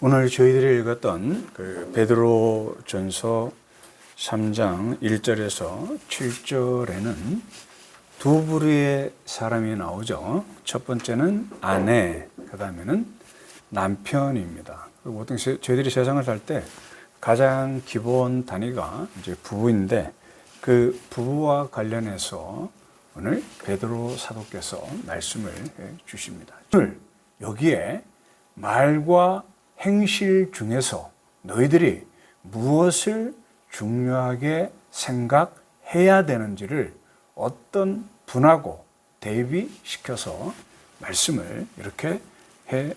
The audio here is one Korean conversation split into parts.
오늘 저희들이 읽었던 베드로전서 3장 1절에서 7절에는 두 부류의 사람이 나오죠. 첫 번째는 아내, 그 다음에는 남편입니다. 보통 저희들이 세상을 살 때 가장 기본 단위가 이제 부부인데, 그 부부와 관련해서 오늘 베드로 사도께서 말씀을 해 주십니다. 오늘 여기에 말과 행실 중에서 너희들이 무엇을 중요하게 생각해야 되는지를 어떤 분하고 대비시켜서 말씀을 이렇게 해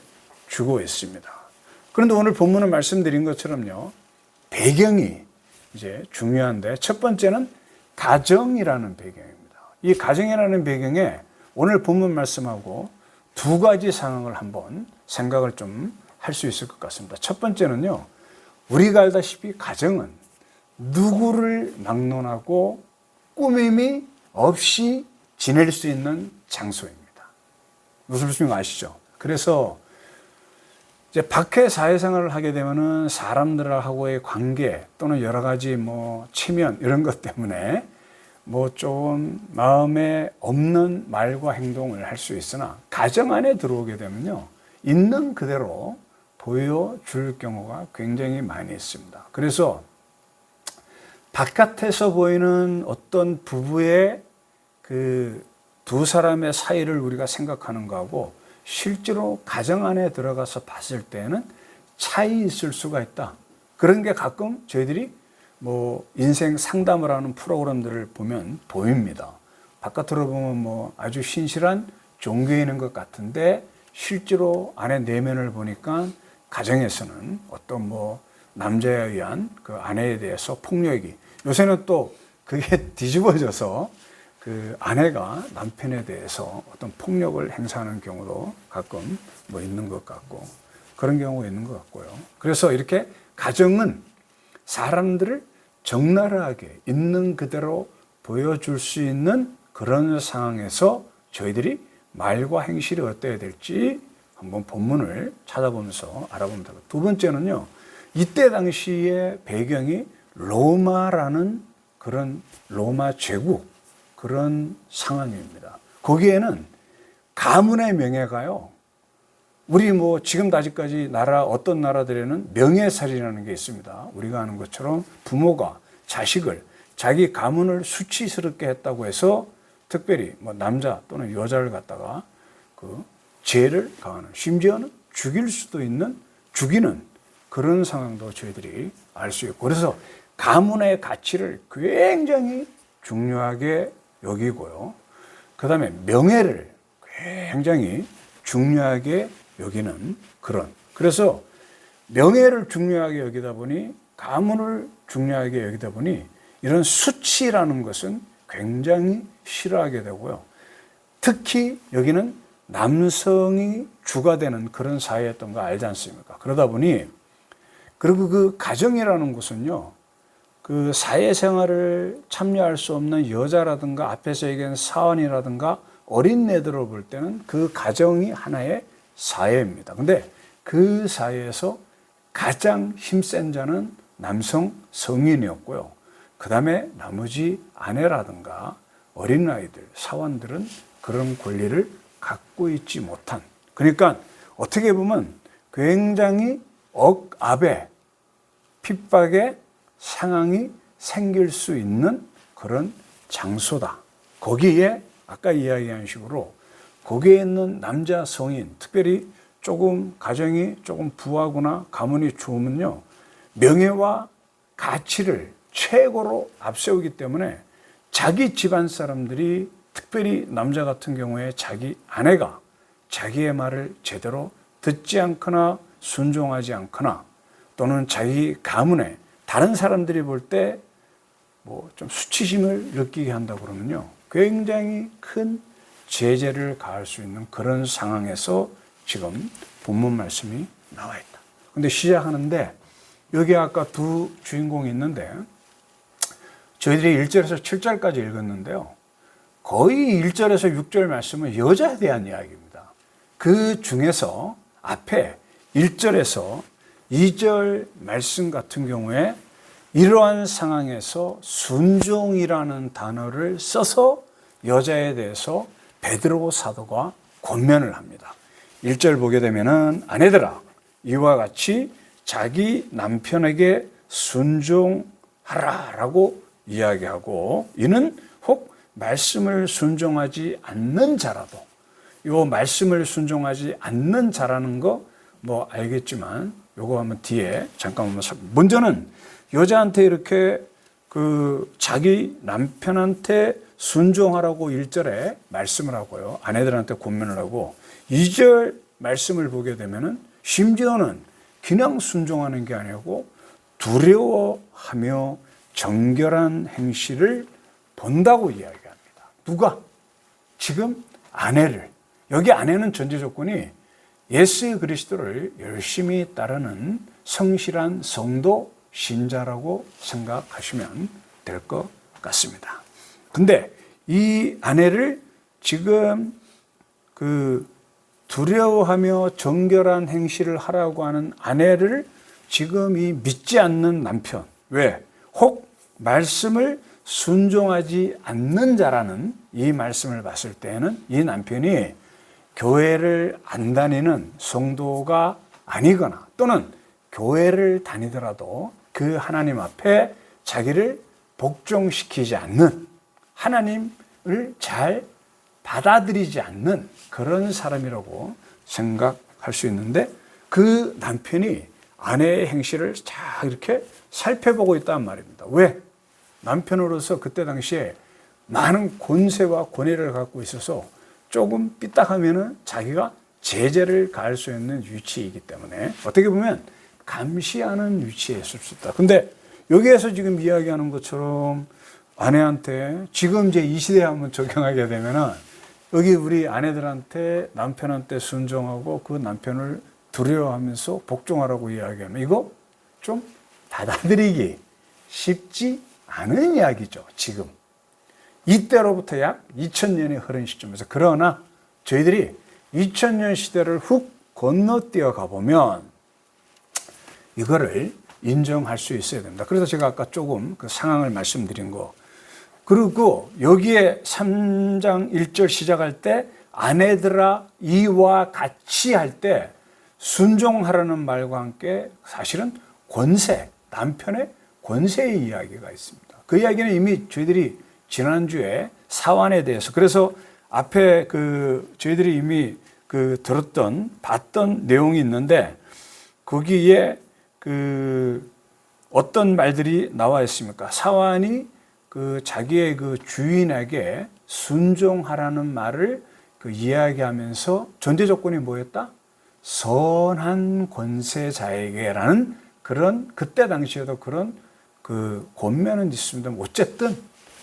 주고 있습니다. 그런데 오늘 본문을 말씀드린 것처럼요, 배경이 이제 중요한데, 첫 번째는 가정이라는 배경입니다. 이 가정이라는 배경에 오늘 본문 말씀하고 두 가지 상황을 한번 생각을 좀 할 수 있을 것 같습니다. 첫 번째는요, 우리가 알다시피 가정은 누구를 막론하고 꾸밈이 없이 지낼 수 있는 장소입니다. 무슨 말씀인지 아시죠? 그래서 이제 밖에 사회생활을 하게 되면은 사람들하고의 관계 또는 여러 가지 체면 이런 것 때문에 좀 마음에 없는 말과 행동을 할 수 있으나, 가정 안에 들어오게 되면요, 있는 그대로 보여줄 경우가 굉장히 많이 있습니다. 그래서 바깥에서 보이는 어떤 부부의 그 두 사람의 사이를 우리가 생각하는 거하고 실제로 가정 안에 들어가서 봤을 때는 차이 있을 수가 있다. 그런 게 가끔 저희들이 인생 상담을 하는 프로그램들을 보면 보입니다. 바깥으로 보면 아주 신실한 종교인인 것 같은데, 실제로 안의 내면을 보니까 가정에서는 어떤 남자에 의한 그 아내에 대해서 폭력이, 요새는 또 그게 뒤집어져서 그 아내가 남편에 대해서 어떤 폭력을 행사하는 경우도 가끔 있는 것 같고, 그런 경우가 있는 것 같고요. 그래서 이렇게 가정은 사람들을 적나라하게 있는 그대로 보여줄 수 있는 그런 상황에서 저희들이 말과 행실이 어때야 될지 한번 본문을 찾아보면서 알아보면 되고, 두 번째는요, 이때 당시의 배경이 로마라는 그런 로마 제국, 그런 상황입니다. 거기에는 가문의 명예가요, 우리 지금도 아직까지 어떤 나라들에는 명예살인이라는 게 있습니다. 우리가 아는 것처럼 부모가 자식을, 자기 가문을 수치스럽게 했다고 해서 특별히 남자 또는 여자를 갖다가 죄를 가하는, 심지어는 죽이는 그런 상황도 저희들이 알 수 있고, 그래서 가문의 가치를 굉장히 중요하게 여기고요. 그 다음에 명예를 굉장히 중요하게 여기는 그래서 명예를 중요하게 여기다 보니, 가문을 중요하게 여기다 보니, 이런 수치라는 것은 굉장히 싫어하게 되고요. 특히 여기는 남성이 주가 되는 그런 사회였던 거 알지 않습니까? 그러다 보니, 그리고 그 가정이라는 곳은요, 그 사회생활을 참여할 수 없는 여자라든가 앞에서 얘기한 사원이라든가 어린애들을 볼 때는 그 가정이 하나의 사회입니다. 근데 그 사회에서 가장 힘센 자는 남성 성인이었고요. 그 다음에 나머지 아내라든가 어린아이들, 사원들은 그런 권리를 갖고 있지 못한, 그러니까 어떻게 보면 굉장히 억압의, 핍박의 상황이 생길 수 있는 그런 장소다. 거기에 아까 이야기한 식으로 거기에 있는 남자 성인, 특별히 가정이 조금 부하거나 가문이 좋으면요, 명예와 가치를 최고로 앞세우기 때문에 자기 집안 사람들이, 특별히 남자 같은 경우에 자기 아내가 자기의 말을 제대로 듣지 않거나 순종하지 않거나, 또는 자기 가문에 다른 사람들이 볼 때 좀 수치심을 느끼게 한다 그러면요, 굉장히 큰 제재를 가할 수 있는 그런 상황에서 지금 본문 말씀이 나와 있다. 근데 시작하는데, 여기 아까 두 주인공이 있는데, 저희들이 1절에서 7절까지 읽었는데요, 거의 1절에서 6절 말씀은 여자에 대한 이야기입니다. 그 중에서 앞에 1절에서 2절 말씀 같은 경우에 이러한 상황에서 순종이라는 단어를 써서 여자에 대해서 베드로 사도가 권면을 합니다. 1절 보게 되면은 아내들아 이와 같이 자기 남편에게 순종하라라고 이야기하고 이는 혹 말씀을 순종하지 않는 자라도 요 말씀을 순종하지 않는 자라는 거 뭐 알겠지만 요거 한번 뒤에 잠깐만 먼저는 여자한테 이렇게 그 자기 남편한테 순종하라고 1절에 말씀을 하고요. 아내들한테 권면을 하고 2절 말씀을 보게 되면은 심지어는 그냥 순종하는 게 아니고 두려워하며 정결한 행실을 본다고 이야기합니다. 누가? 지금 아내를. 여기 아내는 전제 조건이 예수 그리스도를 열심히 따르는 성실한 성도 신자라고 생각하시면 될 것 같습니다. 근데 이 아내를 지금 그 두려워하며 정결한 행실을 하라고 하는 아내를 지금 이 믿지 않는 남편, 왜? 혹 말씀을 순종하지 않는 자라는 이 말씀을 봤을 때는 이 남편이 교회를 안 다니는 성도가 아니거나 또는 교회를 다니더라도 그 하나님 앞에 자기를 복종시키지 않는 하나님을 잘 받아들이지 않는 그런 사람이라고 생각할 수 있는데 그 남편이 아내의 행실을 잘 이렇게 살펴보고 있단 말입니다. 왜? 남편으로서 그때 당시에 많은 권세와 권위를 갖고 있어서 조금 삐딱하면은 자기가 제재를 가할 수 있는 위치이기 때문에 어떻게 보면 감시하는 위치에 있을 수 있다. 근데 여기에서 지금 이야기하는 것처럼 아내한테 지금 이제 이 시대에 한번 적용하게 되면은 여기 우리 아내들한테 남편한테 순종하고 그 남편을 두려워하면서 복종하라고 이야기하면 이거 좀 받아들이기 쉽지 않은 이야기죠. 지금 이때로부터 약 2000년이 흐른 시점에서. 그러나 저희들이 2000년 시대를 훅 건너뛰어 가보면 이거를 인정할 수 있어야 됩니다. 그래서 제가 아까 조금 그 상황을 말씀드린 거. 그리고 여기에 3장 1절 시작할 때 아내들아 이와 같이 할 때 순종하라는 말과 함께 사실은 권세, 남편의 권세의 이야기가 있습니다. 그 이야기는 이미 저희들이 지난주에 사환에 대해서 그래서 앞에 저희들이 이미 봤던 내용이 있는데 거기에 어떤 말들이 나와 있습니까? 사환이 자기의 주인에게 순종하라는 말을 이야기하면서 전제 조건이 뭐였다? 선한 권세자에게라는 그런 그때 당시에도 그런 권면은 있습니다. 어쨌든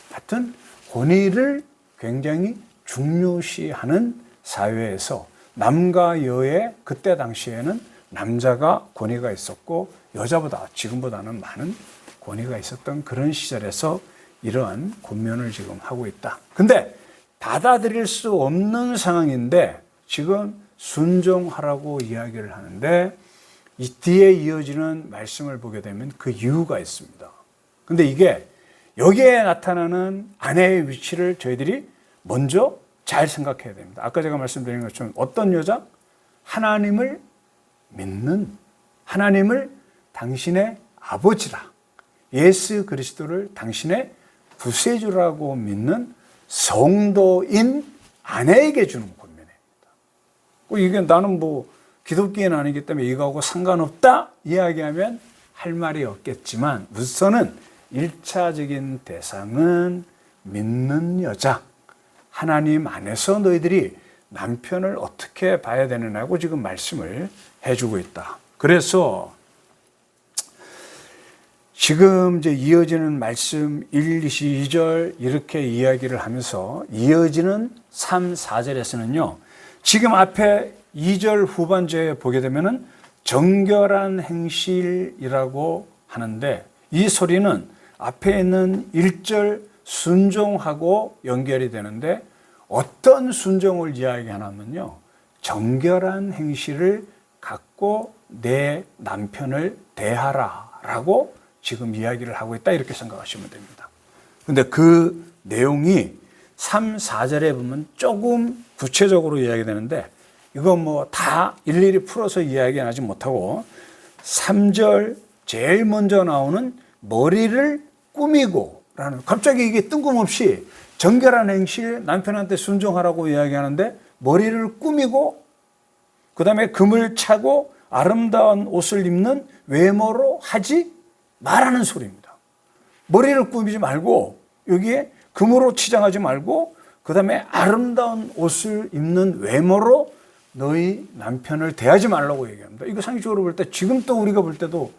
하여튼 권위를 굉장히 중요시하는 사회에서 남과 여의 그때 당시에는 남자가 권위가 있었고 여자보다 지금보다는 많은 권위가 있었던 그런 시절에서 이러한 권면을 지금 하고 있다. 근데 받아들일 수 없는 상황인데 지금 순종하라고 이야기를 하는데 이 뒤에 이어지는 말씀을 보게 되면 그 이유가 있습니다. 근데 이게 여기에 나타나는 아내의 위치를 저희들이 먼저 잘 생각해야 됩니다. 아까 제가 말씀드린 것처럼 어떤 여자? 하나님을 믿는, 하나님을 당신의 아버지라, 예수 그리스도를 당신의 구세주라고 믿는 성도인 아내에게 주는 권면입니다. 이게 나는 기독교인 아니기 때문에 이거하고 상관없다 이야기하면 할 말이 없겠지만 우선은 1차적인 대상은 믿는 여자, 하나님 안에서 너희들이 남편을 어떻게 봐야 되느냐고 지금 말씀을 해주고 있다. 그래서 지금 이제 이어지는 말씀 1, 2절 이렇게 이야기를 하면서 이어지는 3, 4절에서는요. 지금 앞에 2절 후반절에 보게 되면은 정결한 행실이라고 하는데 이 소리는 앞에 있는 1절 순종하고 연결이 되는데 어떤 순종을 이야기하냐면요. 정결한 행실을 갖고 내 남편을 대하라라고 지금 이야기를 하고 있다, 이렇게 생각하시면 됩니다. 근데 그 내용이 3, 4절에 보면 조금 구체적으로 이야기되는데 이건 뭐 다 일일이 풀어서 이야기하지 못하고 3절 제일 먼저 나오는 머리를 꾸미고 라는, 갑자기 이게 뜬금없이 정결한 행실, 남편한테 순종하라고 이야기하는데 머리를 꾸미고 그 다음에 금을 차고 아름다운 옷을 입는 외모로 하지 말라는 소리입니다. 머리를 꾸미지 말고 여기에 금으로 치장하지 말고 그 다음에 아름다운 옷을 입는 외모로 너희 남편을 대하지 말라고 얘기합니다. 이거 상식적으로 볼 때 지금 또 우리가 볼 때도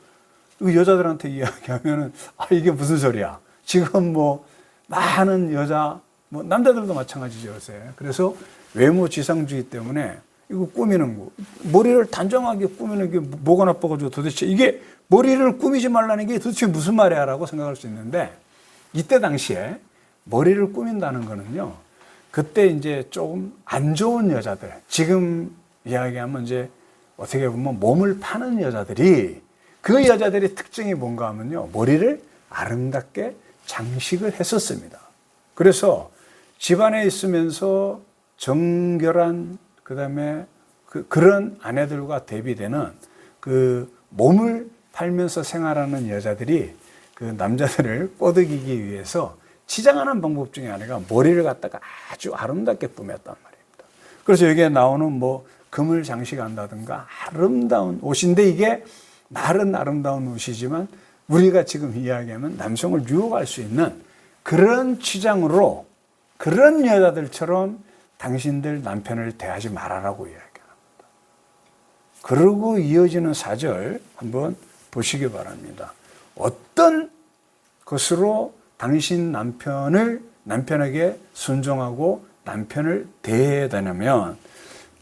여자들한테 이야기하면은 이게 무슨 소리야. 지금 뭐 많은 여자, 뭐 남자들도 마찬가지죠, 요새. 그래서 외모 지상주의 때문에 이거 꾸미는 거, 머리를 단정하게 꾸미는 게 뭐가 나빠가지고 도대체 이게 머리를 꾸미지 말라는 게 도대체 무슨 말이야 라고 생각할 수 있는데, 이때 당시에 머리를 꾸민다는 거는요, 그때 이제 조금 안 좋은 여자들, 지금 이야기하면 이제 어떻게 보면 몸을 파는 여자들이, 그 여자들의 특징이 뭔가 하면요, 머리를 아름답게 장식을 했었습니다. 그래서 집안에 있으면서 정결한, 그 다음에 그런 아내들과 대비되는 그 몸을 팔면서 생활하는 여자들이 그 남자들을 꼬드기기 위해서 치장하는 방법 중에 하나가 머리를 갖다가 아주 아름답게 꾸몄단 말입니다. 그래서 여기에 나오는 뭐 금을 장식한다든가 아름다운 옷인데, 이게 말은 아름다운 옷이지만 우리가 지금 이야기하면 남성을 유혹할 수 있는 그런 치장으로, 그런 여자들처럼 당신들 남편을 대하지 말아라고 이야기합니다. 그러고 이어지는 4절 한번 보시기 바랍니다. 어떤 것으로 당신 남편에게 순종하고 남편을 대해야 되냐면,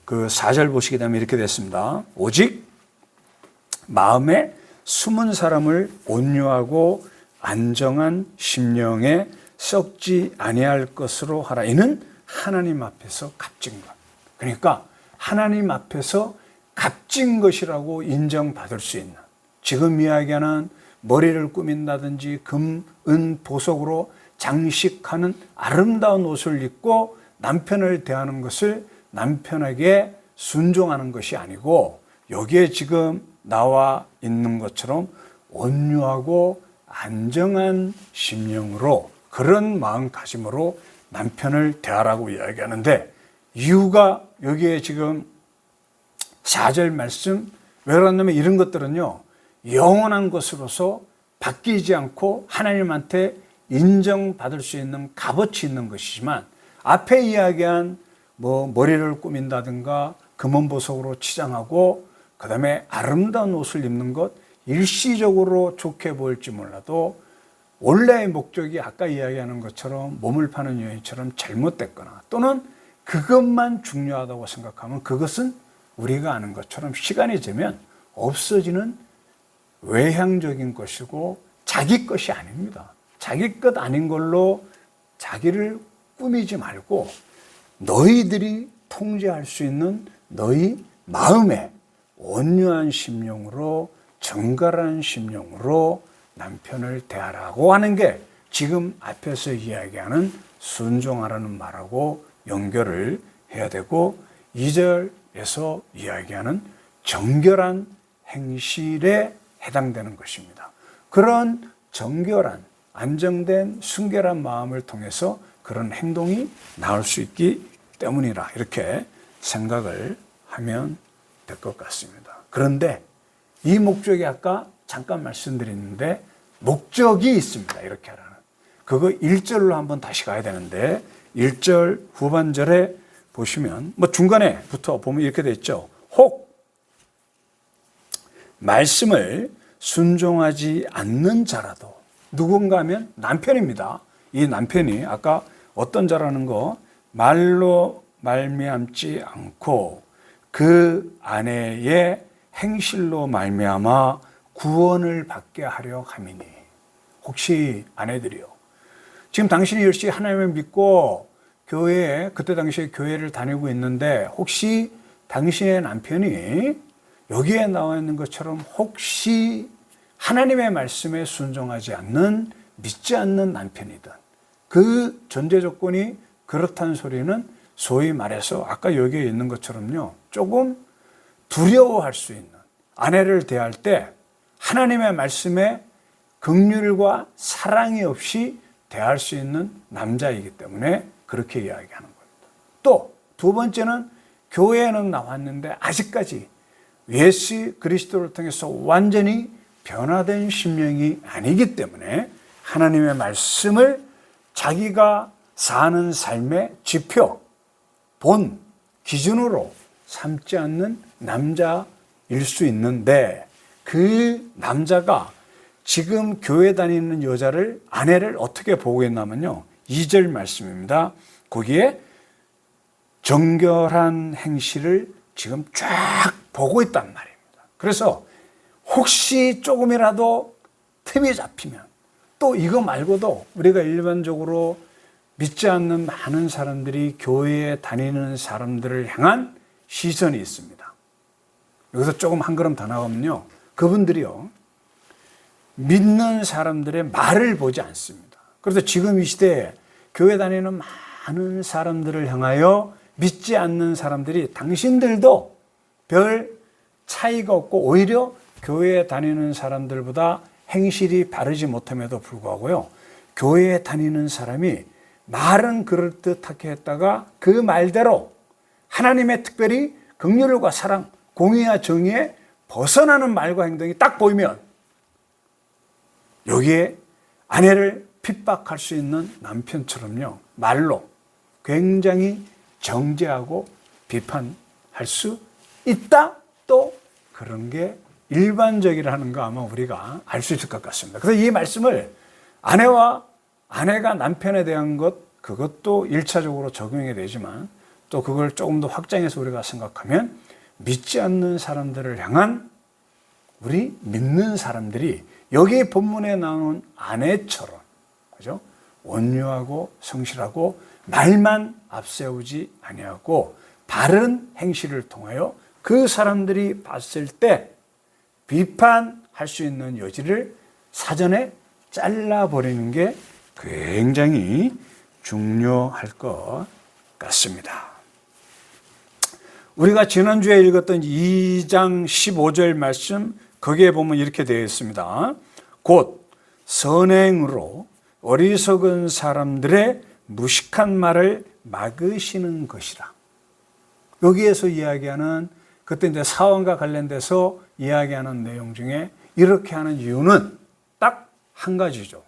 그 4절 보시게 되면 이렇게 됐습니다. 오직 마음에 숨은 사람을 온유하고 안정한 심령에 썩지 아니할 것으로 하라. 이는 하나님 앞에서 값진 것. 그러니까 하나님 앞에서 값진 것이라고 인정받을 수 있는, 지금 이야기하는 머리를 꾸민다든지 금, 은, 보석으로 장식하는 아름다운 옷을 입고 남편을 대하는 것을 남편에게 순종하는 것이 아니고, 여기에 지금 나와 있는 것처럼 온유하고 안정한 심령으로, 그런 마음가짐으로 남편을 대하라고 이야기하는데, 이유가 여기에 지금 4절 말씀, 왜 그러냐면 이런 것들은요, 영원한 것으로서 바뀌지 않고 하나님한테 인정받을 수 있는 값어치 있는 것이지만, 앞에 이야기한 뭐 머리를 꾸민다든가 금은보석으로 치장하고 그 다음에 아름다운 옷을 입는 것, 일시적으로 좋게 보일지 몰라도 원래의 목적이 아까 이야기하는 것처럼 몸을 파는 여인처럼 잘못됐거나, 또는 그것만 중요하다고 생각하면 그것은 우리가 아는 것처럼 시간이 지면 없어지는 외향적인 것이고 자기 것이 아닙니다. 자기 것 아닌 걸로 자기를 꾸미지 말고 너희들이 통제할 수 있는 너희 마음에 온유한 심령으로, 정갈한 심령으로 남편을 대하라고 하는 게 지금 앞에서 이야기하는 순종하라는 말하고 연결을 해야 되고, 2절에서 이야기하는 정결한 행실에 해당되는 것입니다. 그런 정결한, 안정된, 순결한 마음을 통해서 그런 행동이 나올 수 있기 때문이라, 이렇게 생각을 하면 될 것 같습니다. 그런데 이 목적이 아까 잠깐 말씀드렸는데 목적이 있습니다. 이렇게 하라는. 그거 1절로 한번 다시 가야 되는데, 1절 후반절에 보시면 뭐 중간에부터 보면 이렇게 돼 있죠. 혹 말씀을 순종하지 않는 자라도, 누군가 하면 남편입니다. 이 남편이 아까 어떤 자라는 거, 말로 말미암지 않고 그 아내의 행실로 말미암아 구원을 받게 하려 함이니. 혹시 아내들이요, 지금 당신이 열심히 하나님을 믿고 교회에, 그때 당시에 교회를 다니고 있는데, 혹시 당신의 남편이 여기에 나와 있는 것처럼 혹시 하나님의 말씀에 순종하지 않는, 믿지 않는 남편이든 그 전제 조건이 그렇다는 소리는 소위 말해서 아까 여기에 있는 것처럼요, 조금 두려워할 수 있는, 아내를 대할 때 하나님의 말씀에 긍휼과 사랑이 없이 대할 수 있는 남자이기 때문에 그렇게 이야기하는 겁니다. 또 두 번째는 교회에는 나왔는데 아직까지 예수 그리스도를 통해서 완전히 변화된 심령이 아니기 때문에 하나님의 말씀을 자기가 사는 삶의 지표, 본, 기준으로 삼지 않는 남자일 수 있는데, 그 남자가 지금 교회 다니는 여자를, 아내를 어떻게 보고 있냐면요, 2절 말씀입니다. 거기에 정결한 행실을 지금 쫙 보고 있단 말입니다. 그래서 혹시 조금이라도 틈이 잡히면, 또 이거 말고도 우리가 일반적으로 믿지 않는 많은 사람들이 교회에 다니는 사람들을 향한 시선이 있습니다. 여기서 조금 한 걸음 더 나가면요, 그분들이요, 믿는 사람들의 말을 보지 않습니다. 그래서 지금 이 시대에 교회 다니는 많은 사람들을 향하여 믿지 않는 사람들이 당신들도 별 차이가 없고 오히려 교회에 다니는 사람들보다 행실이 바르지 못함에도 불구하고요, 교회에 다니는 사람이 말은 그럴듯하게 했다가 그 말대로 하나님의 특별히 긍휼과 사랑, 공의와 정의에 벗어나는 말과 행동이 딱 보이면 여기에 아내를 핍박할 수 있는 남편처럼요, 말로 굉장히 정죄하고 비판할 수 있다. 또 그런 게 일반적이라는 거 아마 우리가 알 수 있을 것 같습니다. 그래서 이 말씀을 아내가 남편에 대한 것, 그것도 1차적으로 적용이 되지만 또 그걸 조금 더 확장해서 우리가 생각하면 믿지 않는 사람들을 향한 우리 믿는 사람들이 여기 본문에 나오는 아내처럼, 그죠? 온유하고 성실하고 말만 앞세우지 아니하고 바른 행실을 통하여 그 사람들이 봤을 때 비판할 수 있는 여지를 사전에 잘라버리는 게 굉장히 중요할 것 같습니다. 우리가 지난주에 읽었던 2장 15절 말씀, 거기에 보면 이렇게 되어 있습니다. 곧 선행으로 어리석은 사람들의 무식한 말을 막으시는 것이라. 여기에서 이야기하는, 그때 이제 사원과 관련돼서 이야기하는 내용 중에 이렇게 하는 이유는 딱 한 가지죠.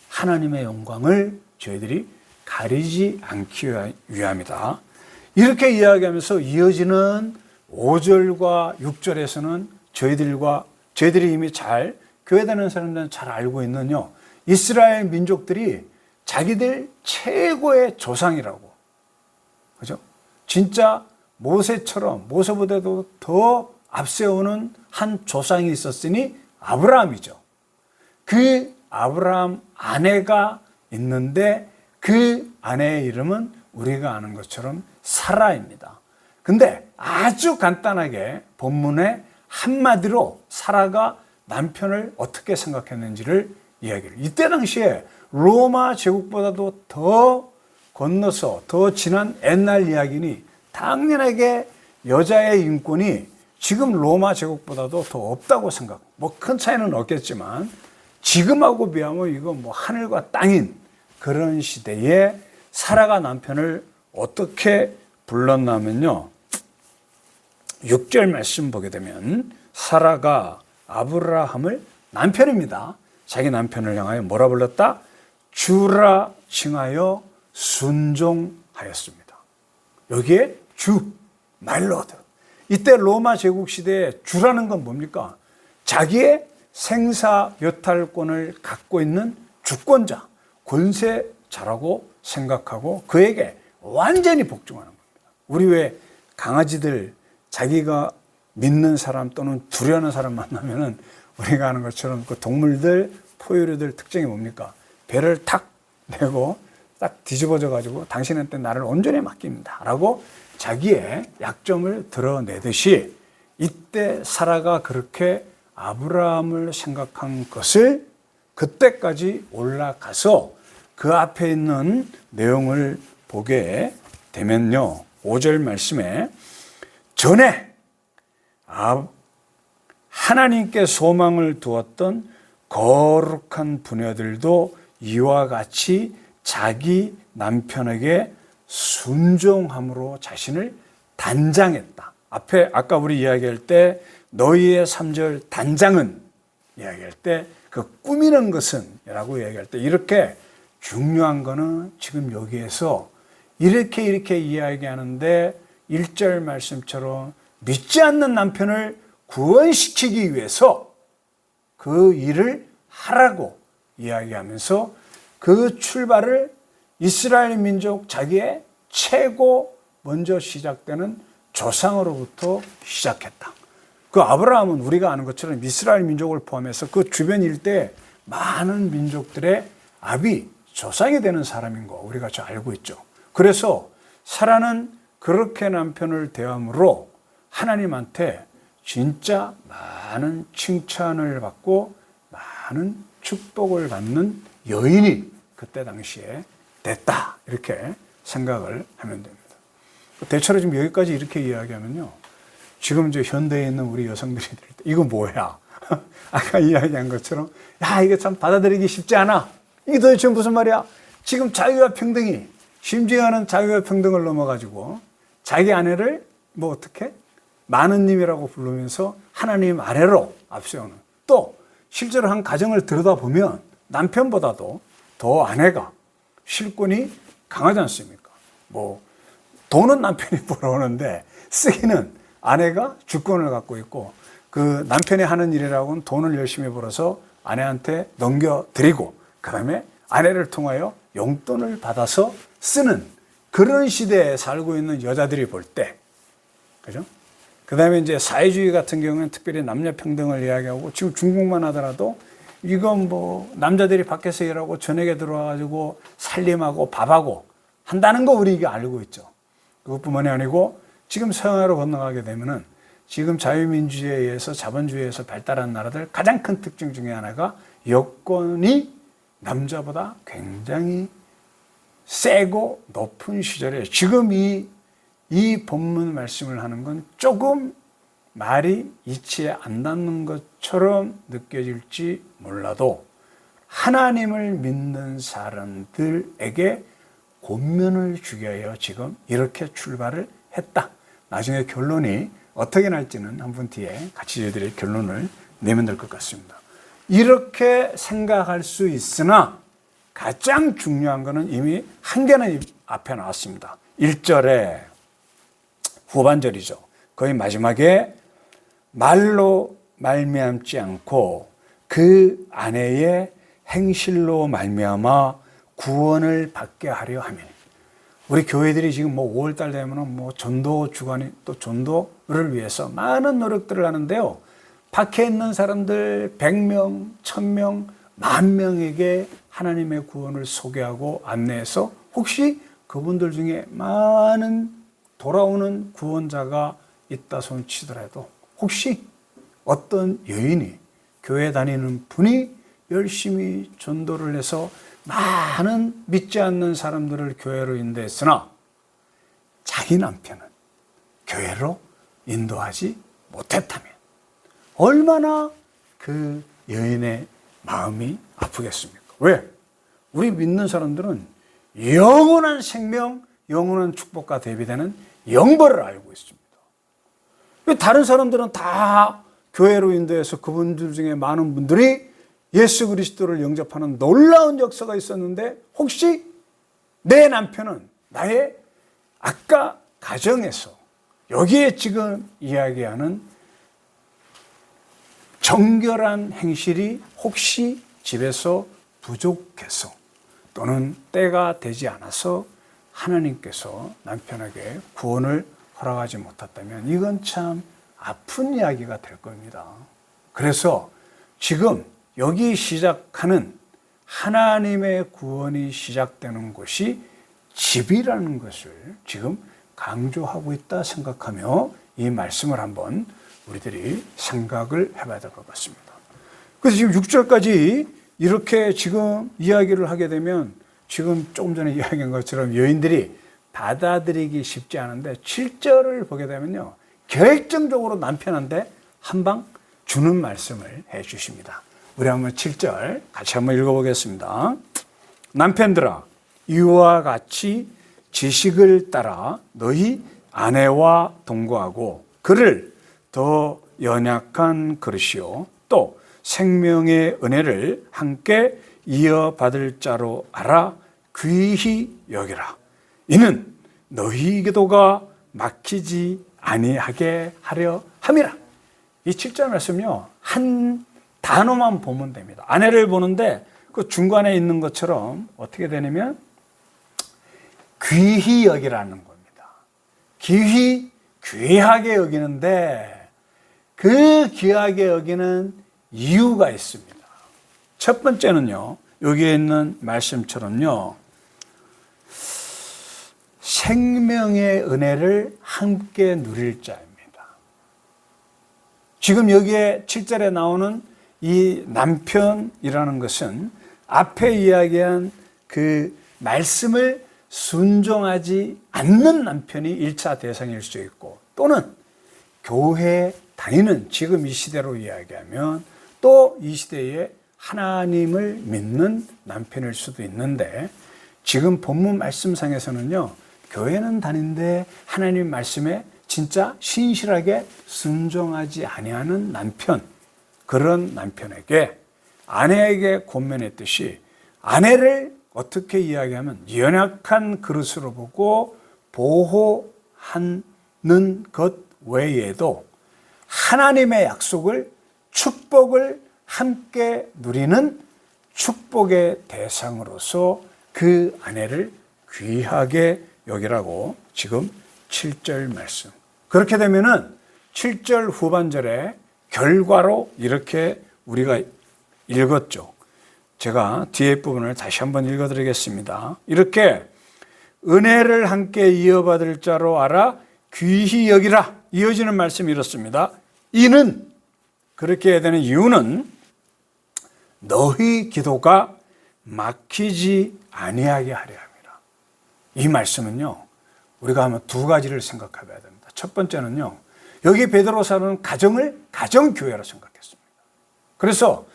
하나님의 영광을 저희들이 가리지 않기 위함이다. 이렇게 이야기하면서 이어지는 5절과 6절에서는 저희들이 이미 잘, 교회 다니는 사람들은 잘 알고 있는요, 이스라엘 민족들이 자기들 최고의 조상이라고, 그죠? 진짜 모세처럼, 모세보다도 더 앞세우는 한 조상이 있었으니 아브라함이죠. 그 아브라함 아내가 있는데 그 아내의 이름은 우리가 아는 것처럼 사라입니다. 근데 아주 간단하게 본문에 한마디로 사라가 남편을 어떻게 생각했는지를 이야기를, 이때 당시에 로마 제국보다도 더 건너서 더 지난 옛날 이야기니 당연하게 여자의 인권이 지금 로마 제국보다도 더 없다고 생각, 뭐 큰 차이는 없겠지만 지금하고 비하면 이거 뭐 하늘과 땅인 그런 시대에 사라가 남편을 어떻게 불렀냐면요, 6절 말씀 보게 되면 사라가 아브라함을, 남편입니다, 자기 남편을 향하여 뭐라 불렀다? 주라 칭하여 순종하였습니다. 여기에 주, 말로드. 이때 로마 제국 시대에 주라는 건 뭡니까? 자기의 생사여탈권을 갖고 있는 주권자, 권세자라고 생각하고 그에게 완전히 복종하는 겁니다. 우리 왜 강아지들 자기가 믿는 사람 또는 두려워하는 사람 만나면은 우리가 아는 것처럼 그 동물들, 포유류들 특징이 뭡니까? 배를 탁 내고 딱 뒤집어져 가지고 당신한테 나를 온전히 맡깁니다 라고 자기의 약점을 드러내듯이, 그때 사라가 그렇게 아브라함을 생각한 것을 그때까지 올라가서 그 앞에 있는 내용을 보게 되면요. 5절 말씀에 전에 하나님께 소망을 두었던 거룩한 부녀들도 이와 같이 자기 남편에게 순종함으로 자신을 단장했다. 앞에 아까 우리 이야기할 때 너희의 3절 단장은 이야기할 때 그 꾸미는 것은 라고 이야기할 때 이렇게 중요한 거는 지금 여기에서 이렇게 이야기하는데 1절 말씀처럼 믿지 않는 남편을 구원시키기 위해서 그 일을 하라고 이야기하면서 그 출발을 이스라엘 민족 자기의 최고 먼저 시작되는 조상으로부터 시작했다. 그 아브라함은 우리가 아는 것처럼 이스라엘 민족을 포함해서 그 주변 일대에 많은 민족들의 아비, 조상이 되는 사람인 거 우리가 잘 알고 있죠. 그래서 사라는 그렇게 남편을 대함으로 하나님한테 진짜 많은 칭찬을 받고 많은 축복을 받는 여인이 그때 당시에 됐다. 이렇게 생각을 하면 됩니다. 대체로 지금 여기까지 이렇게 이야기하면요. 지금 이제 현대에 있는 우리 여성들이 들 때 이거 뭐야? 아까 이야기한 것처럼 야 이게 참 받아들이기 쉽지 않아. 이게 도대체 무슨 말이야? 지금 자유와 평등이 심지어는 자유와 평등을 넘어가지고 자기 아내를 뭐 어떻게 마느님이라고 부르면서 하나님 아래로 앞세우는 또 실제로 한 가정을 들여다보면 남편보다도 더 아내가 실권이 강하지 않습니까? 뭐 돈은 남편이 벌어오는데 쓰기는 아내가 주권을 갖고 있고 그 남편이 하는 일이라고는 돈을 열심히 벌어서 아내한테 넘겨드리고 그 다음에 아내를 통하여 용돈을 받아서 쓰는 그런 시대에 살고 있는 여자들이 볼 때, 그죠? 그 다음에 이제 사회주의 같은 경우는 특별히 남녀 평등을 이야기하고 지금 중국만 하더라도 이건 뭐 남자들이 밖에서 일하고 저녁에 들어와가지고 살림하고 밥하고 한다는 거 우리 이게 알고 있죠. 그것뿐만이 아니고 지금 서양으로 건너가게 되면은 지금 자유민주주의에 의해서 자본주의에서 발달한 나라들 가장 큰 특징 중에 하나가 여권이 남자보다 굉장히 세고 높은 시절에 지금 이 본문 말씀을 하는 건 조금 말이 이치에 안 닿는 것처럼 느껴질지 몰라도 하나님을 믿는 사람들에게 권면을 주기 위하여 지금 이렇게 출발을 했다. 나중에 결론이 어떻게 날지는 한번 뒤에 같이 저희들이 결론을 내면 될 것 같습니다. 이렇게 생각할 수 있으나 가장 중요한 것은 이미 한 개는 앞에 나왔습니다. 1절에 후반절이죠. 거의 마지막에 말로 말미암지 않고 그 아내의 행실로 말미암아 구원을 받게 하려 함이니. 우리 교회들이 지금 뭐 5월달 되면은 뭐 전도 주간이 또 전도를 위해서 많은 노력들을 하는데요. 밖에 있는 사람들 100명, 1000명, 10,000명에게 하나님의 구원을 소개하고 안내해서 혹시 그분들 중에 많은 돌아오는 구원자가 있다 손 치더라도 혹시 어떤 여인이 교회 다니는 분이 열심히 전도를 해서 많은 믿지 않는 사람들을 교회로 인도했으나 자기 남편은 교회로 인도하지 못했다면 얼마나 그 여인의 마음이 아프겠습니까? 왜? 우리 믿는 사람들은 영원한 생명, 영원한 축복과 대비되는 영벌을 알고 있습니다. 왜 다른 사람들은 다 교회로 인도해서 그분들 중에 많은 분들이 예수 그리스도를 영접하는 놀라운 역사가 있었는데 혹시 내 남편은 나의 아까 가정에서 여기에 지금 이야기하는 정결한 행실이 혹시 집에서 부족해서 또는 때가 되지 않아서 하나님께서 남편에게 구원을 허락하지 못했다면 이건 참 아픈 이야기가 될 겁니다. 그래서 지금 여기 시작하는 하나님의 구원이 시작되는 곳이 집이라는 것을 지금 강조하고 있다 생각하며 이 말씀을 한번 우리들이 생각을 해봐야 될 것 같습니다. 그래서 지금 6절까지 이렇게 지금 이야기를 하게 되면 지금 조금 전에 이야기한 것처럼 여인들이 받아들이기 쉽지 않은데 7절을 보게 되면요, 결정적으로 남편한테 한 방 주는 말씀을 해 주십니다. 우리 한번 7절 같이 한번 읽어보겠습니다. 남편들아, 이와 같이 지식을 따라 너희 아내와 동거하고 그를 더 연약한 그릇이요 또 생명의 은혜를 함께 이어받을 자로 알아 귀히 여기라. 이는 너희 기도가 막히지 아니하게 하려 함이라. 이 7절 말씀요, 한 단어만 보면 됩니다. 아내를 보는데 그 중간에 있는 것처럼 어떻게 되냐면 귀히 여기라는 겁니다. 귀하게 여기는데 그 귀하게 여기는 이유가 있습니다. 첫 번째는요, 여기에 있는 말씀처럼요, 생명의 은혜를 함께 누릴 자입니다. 지금 여기에 7절에 나오는 이 남편이라는 것은 앞에 이야기한 그 말씀을 순종하지 않는 남편이 1차 대상일 수 있고, 또는 교회 다니는 지금 이 시대로 이야기하면 또 이 시대에 하나님을 믿는 남편일 수도 있는데, 지금 본문 말씀상에서는요, 교회는 다닌데 하나님 말씀에 진짜 신실하게 순종하지 아니하는 남편, 그런 남편에게 아내에게 권면했듯이 아내를 어떻게 이야기하면 연약한 그릇으로 보고 보호하는 것 외에도 하나님의 약속을, 축복을 함께 누리는 축복의 대상으로서 그 아내를 귀하게 여기라고 지금 7절 말씀. 그렇게 되면은 7절 후반절에 결과로 이렇게 우리가 읽었죠. 제가 뒤에 부분을 다시 한번 읽어드리겠습니다. 이렇게 은혜를 함께 이어받을 자로 알아 귀히 여기라. 이어지는 말씀이 이렇습니다. 이는, 그렇게 해야 되는 이유는 너희 기도가 막히지 아니하게 하려 합니다. 이 말씀은요, 우리가 한번 두 가지를 생각해 봐야 됩니다. 첫 번째는요, 여기 베드로사는 가정을 가정교회로 생각했습니다. 그래서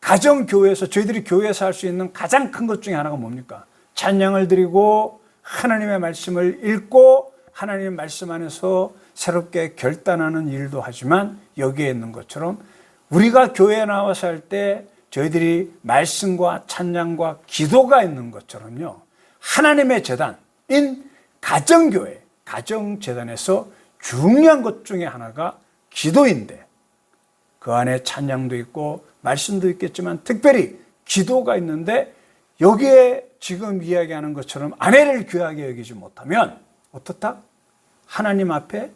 가정교회에서 저희들이 교회에서 할 수 있는 가장 큰 것 중에 하나가 뭡니까? 찬양을 드리고 하나님의 말씀을 읽고 하나님의 말씀 안에서 새롭게 결단하는 일도 하지만, 여기에 있는 것처럼 우리가 교회에 나와서 할 때 저희들이 말씀과 찬양과 기도가 있는 것처럼요, 하나님의 재단인 가정교회, 가정재단에서 중요한 것 중에 하나가 기도인데, 그 안에 찬양도 있고 말씀도 있겠지만 특별히 기도가 있는데, 여기에 지금 이야기하는 것처럼 아내를 귀하게 여기지 못하면 어떻다? 하나님 앞에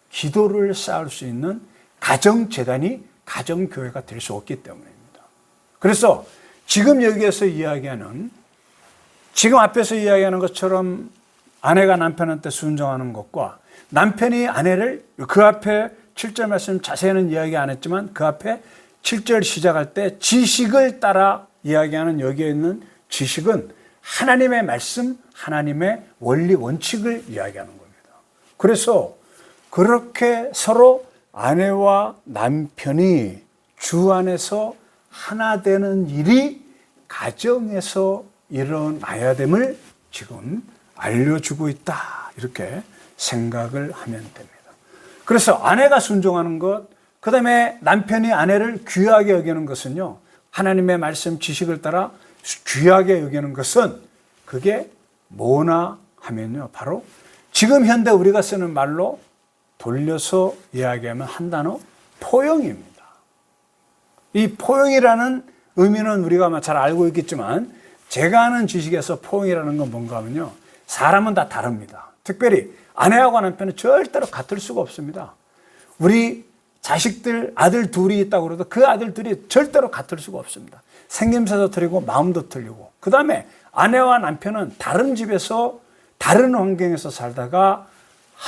기도를 쌓을 수 있는 가정재단이 가정교회가 될 수 없기 때문입니다. 그래서 지금 여기에서 이야기하는, 지금 앞에서 이야기하는 것처럼 아내가 남편한테 순종하는 것과 남편이 아내를, 그 앞에 7절 말씀 자세히는 이야기 안 했지만 그 앞에 7절 시작할 때 지식을 따라 이야기하는 여기에 있는 지식은 하나님의 말씀, 하나님의 원리 원칙을 이야기하는 겁니다. 그래서 그렇게 서로 아내와 남편이 주 안에서 하나 되는 일이 가정에서 일어나야 됨을 지금 알려주고 있다, 이렇게 생각을 하면 됩니다. 그래서 아내가 순종하는 것, 그 다음에 남편이 아내를 귀하게 여기는 것은요, 하나님의 말씀 지식을 따라 귀하게 여기는 것은 그게 뭐나 하면요, 바로 지금 현대 우리가 쓰는 말로 돌려서 이야기하면 한 단어, 포용입니다. 이 포용이라는 의미는 우리가 잘 알고 있겠지만, 제가 아는 지식에서 포용이라는 건 뭔가 하면요, 사람은 다 다릅니다. 특별히 아내하고 남편은 절대로 같을 수가 없습니다. 우리 자식들, 아들 둘이 있다고 그래도 그 아들 둘이 절대로 같을 수가 없습니다. 생김새도 틀리고 마음도 틀리고, 그 다음에 아내와 남편은 다른 집에서 다른 환경에서 살다가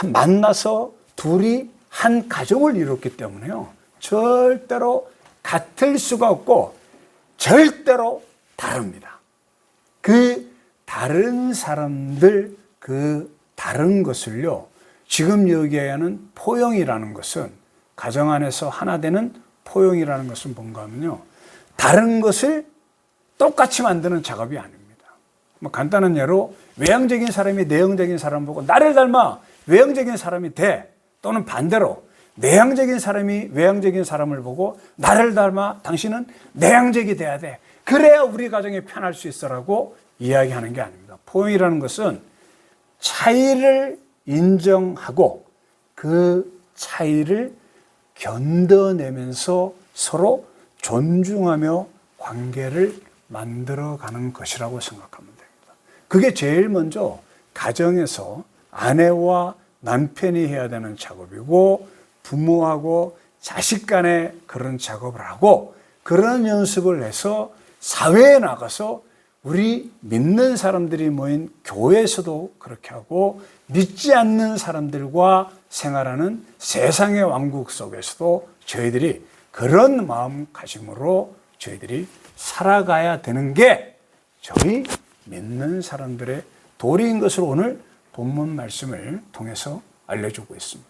만나서 둘이 한 가족을 이뤘기 때문에요. 절대로 같을 수가 없고 절대로 다릅니다. 그 다른 사람들, 그 다른 것을요, 지금 여기에는 포용이라는 것은, 가정 안에서 하나 되는 포용이라는 것은 뭔가 하면요, 다른 것을 똑같이 만드는 작업이 아닙니다. 뭐 간단한 예로 외향적인 사람이 내향적인 사람 보고 나를 닮아 외향적인 사람이 돼, 또는 반대로 내향적인 사람이 외향적인 사람을 보고 나를 닮아 당신은 내향적이 돼야 돼, 그래야 우리 가정이 편할 수 있어라고 이야기하는 게 아닙니다. 포용이라는 것은 차이를 인정하고 그 차이를 견뎌내면서 서로 존중하며 관계를 만들어가는 것이라고 생각하면 됩니다. 그게 제일 먼저 가정에서 아내와 남편이 해야 되는 작업이고, 부모하고 자식 간에 그런 작업을 하고, 그런 연습을 해서 사회에 나가서 우리 믿는 사람들이 모인 교회에서도 그렇게 하고, 믿지 않는 사람들과 생활하는 세상의 왕국 속에서도 저희들이 그런 마음가짐으로 저희들이 살아가야 되는 게 저희 믿는 사람들의 도리인 것을 오늘 본문 말씀을 통해서 알려주고 있습니다.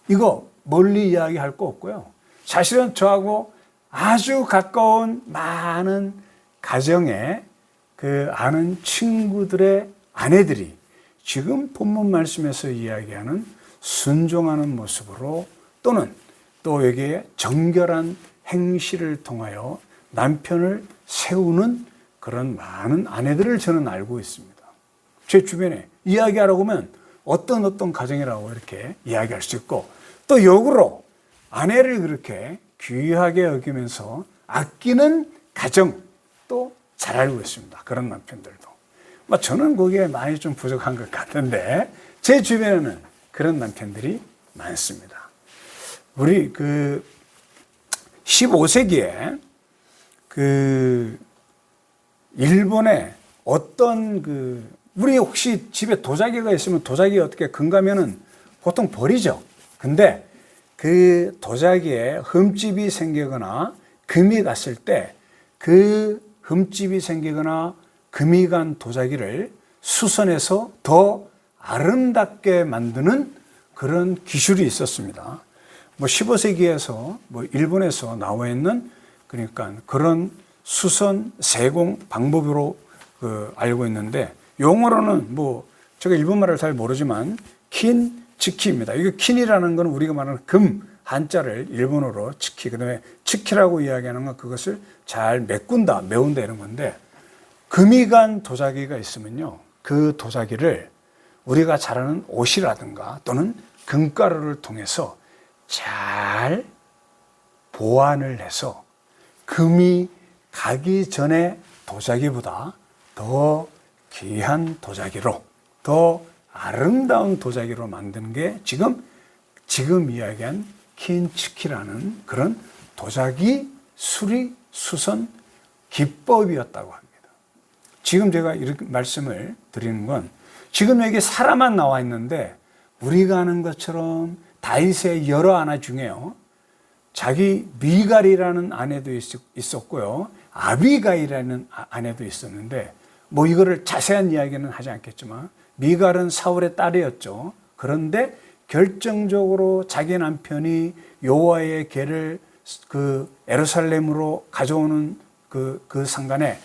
이거 멀리 이야기할 거 없고요. 사실은 저하고 아주 가까운 많은 가정에 그 아는 친구들의 아내들이 지금 본문 말씀에서 이야기하는 순종하는 모습으로, 또는 또 여기에 정결한 행실을 통하여 남편을 세우는 그런 많은 아내들을 저는 알고 있습니다. 제 주변에 이야기하라고 하면 어떤 가정이라고 이렇게 이야기할 수 있고, 또 역으로 아내를 그렇게 귀하게 여기면서 아끼는 가정 또 잘 알고 있습니다. 그런 남편들도. 저는 거기에 많이 좀 부족한 것 같은데 제 주변에는 그런 남편들이 많습니다. 우리 15세기에 일본에 어떤 우리 혹시 집에 도자기가 있으면 도자기 어떻게 금가면은 보통 버리죠. 근데 그 도자기에 흠집이 생기거나 금이 갔을 때 그 흠집이 생기거나 금이 간 도자기를 수선해서 더 아름답게 만드는 그런 기술이 있었습니다. 15세기에서 일본에서 나와 있는 그러니까 그런 수선 세공 방법으로 알고 있는데, 용어로는 제가 일본말을 잘 모르지만 킨츠키입니다. 이거 킨이라는 건 우리가 말하는 금 한자를 일본어로 츠키, 그다음에 츠키라고 이야기하는 건 그것을 잘 메꾼다, 메운다 이런 건데, 금이 간 도자기가 있으면요, 그 도자기를 우리가 잘 아는 옷이라든가 또는 금가루를 통해서 잘 보완을 해서 금이 가기 전에 도자기보다 더 귀한 도자기로, 더 아름다운 도자기로 만드는 게 지금 이야기한 킨츠키라는 그런 도자기 수리 수선 기법이었다고 합니다. 지금 제가 이렇게 말씀을 드리는 건, 지금 여기 사라만 나와 있는데 우리가 아는 것처럼 다윗의 여러 아내 중에요, 자기 미갈이라는 아내도 있었고요, 아비가일이라는 아내도 있었는데, 이거를 자세한 이야기는 하지 않겠지만 미갈은 사울의 딸이었죠. 그런데 결정적으로 자기 남편이 여호와의 궤를 예루살렘으로 가져오는 그 상간에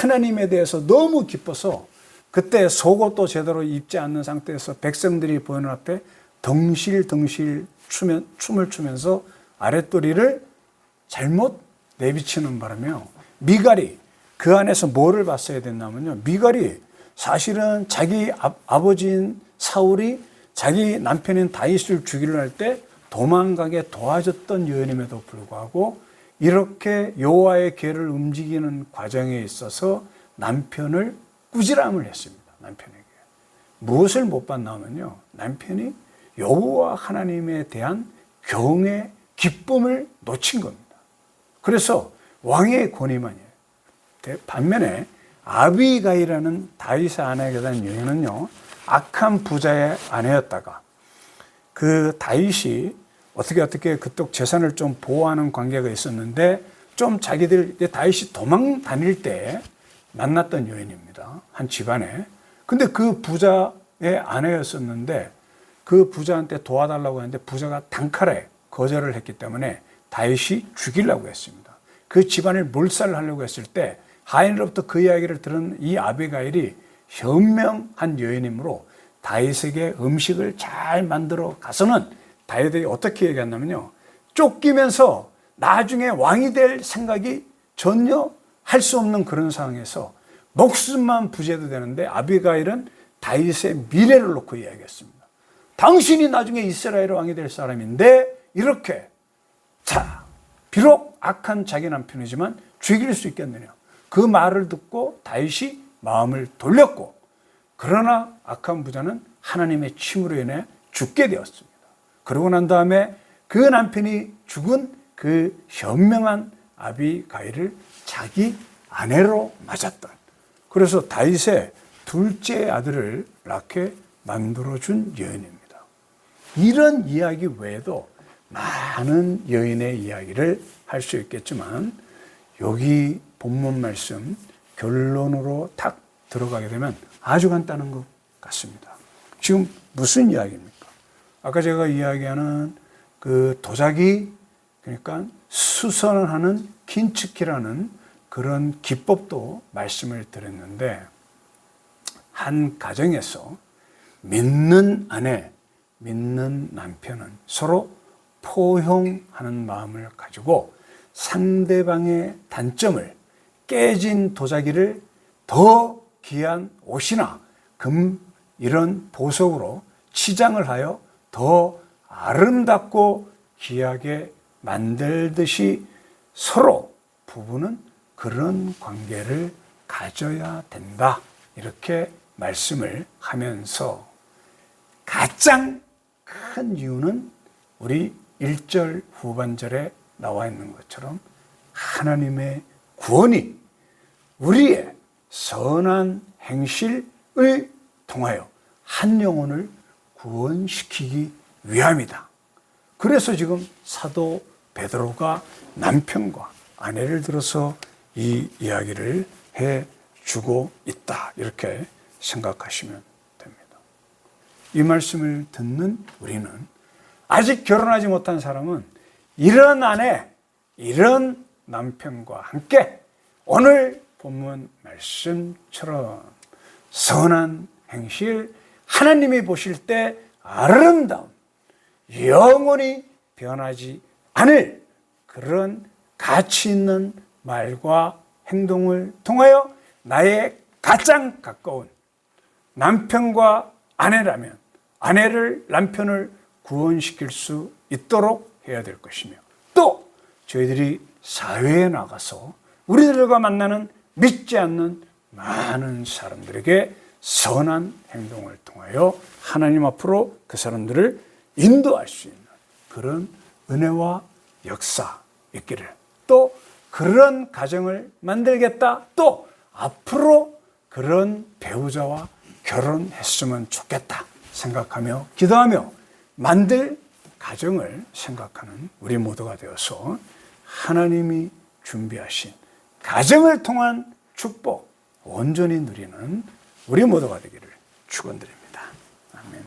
하나님에 대해서 너무 기뻐서, 그때 속옷도 제대로 입지 않는 상태에서 백성들이 보이는 앞에 덩실덩실 춤을 추면서 아랫도리를 잘못 내비치는 바람에요, 미갈이 그 안에서 뭐를 봤어야 됐냐면요, 미갈이 사실은 자기 아버지인 사울이 자기 남편인 다윗을 죽이려 할 때 도망가게 도와줬던 여인임에도 불구하고 이렇게 여호와의 궤를 움직이는 과정에 있어서 남편을 꾸지람을 했습니다. 남편에게 무엇을 못 봤냐면요, 남편이 여호와 하나님에 대한 경외 기쁨을 놓친 겁니다. 그래서 왕의 권위만이에요. 반면에 아비가이라는 다윗의 아내에 대한 여인은요, 악한 부자의 아내였다가 그 다윗이 어떻게 그쪽 재산을 좀 보호하는 관계가 있었는데 좀 자기들 다윗이 도망 다닐 때 만났던 여인입니다. 한 집안에. 근데 그 부자의 아내였었는데 그 부자한테 도와달라고 했는데 부자가 단칼에 거절을 했기 때문에 다윗이 죽이려고 했습니다. 그 집안을 몰살하려고 했을 때 하인으로부터 그 이야기를 들은 이 아비가일이 현명한 여인이므로 다윗에게 음식을 잘 만들어 가서는 다윗이 어떻게 얘기했냐면요. 쫓기면서 나중에 왕이 될 생각이 전혀 할 수 없는 그런 상황에서 목숨만 부재도 되는데 아비가일은 다윗의 미래를 놓고 이야기했습니다. 당신이 나중에 이스라엘 왕이 될 사람인데 이렇게 자 비록 악한 자기 남편이지만 죽일 수 있겠느냐. 그 말을 듣고 다윗이 마음을 돌렸고 그러나 악한 부자는 하나님의 침으로 인해 죽게 되었습니다. 그러고 난 다음에 그 남편이 죽은 그 현명한 아비가일을 자기 아내로 맞았던 그래서 다윗의 둘째 아들을 낳게 만들어준 여인입니다. 이런 이야기 외에도 많은 여인의 이야기를 할 수 있겠지만 여기 본문 말씀 결론으로 딱 들어가게 되면 아주 간단한 것 같습니다. 지금 무슨 이야기입니까? 아까 제가 이야기하는 그 도자기 그러니까 수선을 하는 긴축기라는 그런 기법도 말씀을 드렸는데 한 가정에서 믿는 아내, 믿는 남편은 서로 포용하는 마음을 가지고 상대방의 단점을 깨진 도자기를 더 귀한 옷이나 금 이런 보석으로 치장을 하여 더 아름답고 귀하게 만들듯이 서로 부부는 그런 관계를 가져야 된다. 이렇게 말씀을 하면서 가장 큰 이유는 우리 1절 후반절에 나와 있는 것처럼 하나님의 구원이 우리의 선한 행실을 통하여 한 영혼을 구원시키기 위함이다. 그래서 지금 사도 베드로가 남편과 아내를 들어서 이 이야기를 해주고 있다. 이렇게 생각하시면 됩니다. 이 말씀을 듣는 우리는 아직 결혼하지 못한 사람은 이런 아내, 이런 남편과 함께 오늘 본문 말씀처럼 선한 행실, 하나님이 보실 때 아름다운 영원히 변하지 않을 그런 가치 있는 말과 행동을 통하여 나의 가장 가까운 남편과 아내라면 아내를 남편을 구원시킬 수 있도록 해야 될 것이며 또 저희들이 사회에 나가서 우리들과 만나는 믿지 않는 많은 사람들에게 선한 행동을 통하여 하나님 앞으로 그 사람들을 인도할 수 있는 그런 은혜와 역사 있기를 또 그런 가정을 만들겠다 또 앞으로 그런 배우자와 결혼했으면 좋겠다 생각하며 기도하며 만들 가정을 생각하는 우리 모두가 되어서 하나님이 준비하신 가정을 통한 축복 온전히 누리는 우리 모두가 되기를 축원드립니다. 아멘.